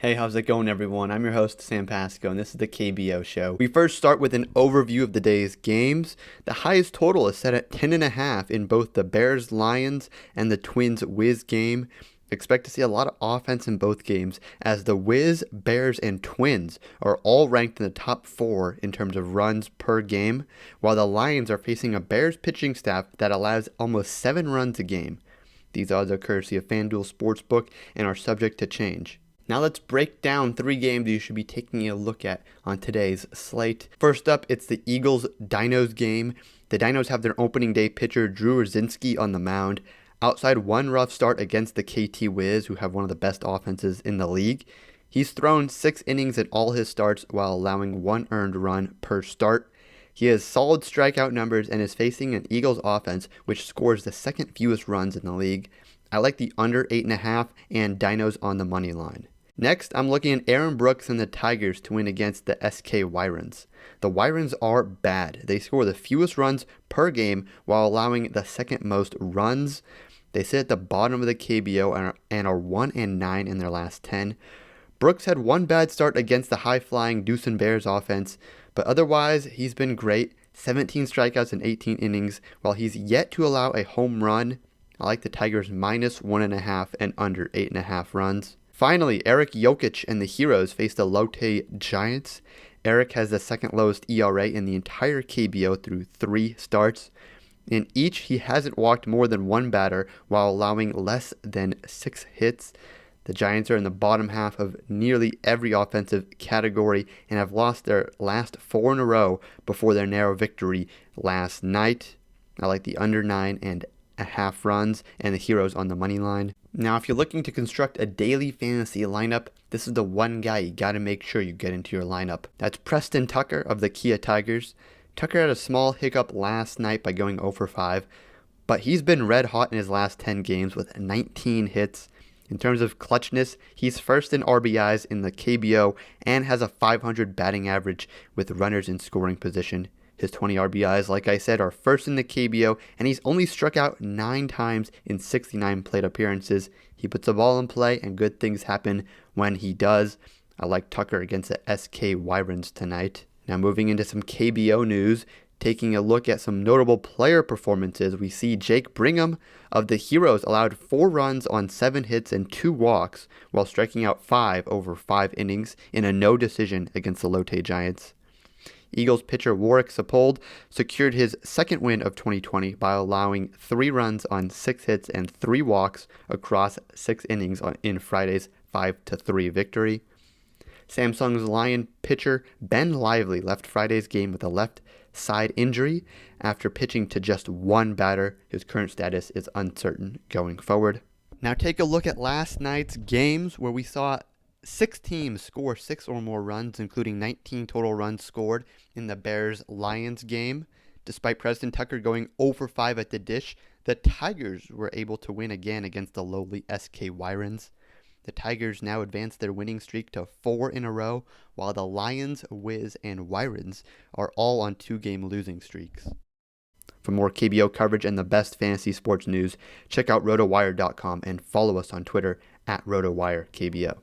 Hey, how's it going, everyone? I'm your host, Sam Pasco, and this is the KBO Show. We first start with an overview of the day's games. The highest total is set at 10.5 in both the Bears-Lions and the Twins-Wiz game. Expect to see a lot of offense in both games, as the Wiz, Bears, and Twins are all ranked in the top 4 in terms of runs per game, while the Lions are facing a Bears pitching staff that allows almost 7 runs a game. These odds are courtesy of FanDuel Sportsbook and are subject to change. Now let's break down 3 games you should be taking a look at on today's slate. First up, it's the Eagles-Dinos game. The Dinos have their opening day pitcher Drew Rzinski on the mound. Outside one rough start against the KT Wiz, who have one of the best offenses in the league, he's thrown 6 innings in all his starts while allowing 1 earned run per start. He has solid strikeout numbers and is facing an Eagles offense which scores the second fewest runs in the league. I like the under 8.5 and Dinos on the money line. Next, I'm looking at Aaron Brooks and the Tigers to win against the SK Wyverns. The Wyverns are bad. They score the fewest runs per game while allowing the second most runs. They sit at the bottom of the KBO and are 1-9 in their last 10. Brooks had one bad start against the high-flying Deucin Bears offense, but otherwise he's been great. 17 strikeouts in 18 innings, while he's yet to allow a home run. I like the Tigers minus 1.5 and under 8.5 runs. Finally, Erik Jokic and the Heroes face the Lotte Giants. Erik has the second lowest ERA in the entire KBO through 3 starts. In each, he hasn't walked more than 1 batter while allowing less than 6 hits. The Giants are in the bottom half of nearly every offensive category and have lost their last 4 in a row before their narrow victory last night. I like the under 9.5 runs and the Heroes on the money line. Now, if you're looking to construct a daily fantasy lineup, this is the one guy you got to make sure you get into your lineup. That's Preston Tucker of the Kia Tigers. Tucker had a small hiccup last night by going 0 for 5, but he's been red hot in his last 10 games with 19 hits. In terms of clutchness, he's first in RBIs in the KBO and has a 500 batting average with runners in scoring position. His 20 RBIs, like I said, are first in the KBO, and he's only struck out 9 times in 69 plate appearances. He puts the ball in play, and good things happen when he does. I like Tucker against the SK Wyverns tonight. Now moving into some KBO news, taking a look at some notable player performances, we see Jake Brigham of the Heroes allowed 4 runs on 7 hits and 2 walks, while striking out 5 over 5 innings in a no decision against the Lotte Giants. Eagles pitcher Warwick Saupold secured his second win of 2020 by allowing 3 runs on 6 hits and 3 walks across 6 innings in Friday's 5-3 victory. Samsung's Lion pitcher Ben Lively left Friday's game with a left side injury after pitching to just 1 batter. His current status is uncertain going forward. Now take a look at last night's games where we saw 6 teams score 6 or more runs, including 19 total runs scored in the Bears-Lions game. Despite Preston Tucker going 0 for 5 at the dish, the Tigers were able to win again against the lowly SK Wyverns. The Tigers now advance their winning streak to 4 in a row, while the Lions, Wiz, and Wyverns are all on 2-game losing streaks. For more KBO coverage and the best fantasy sports news, check out rotowire.com and follow us on Twitter at RotowireKBO.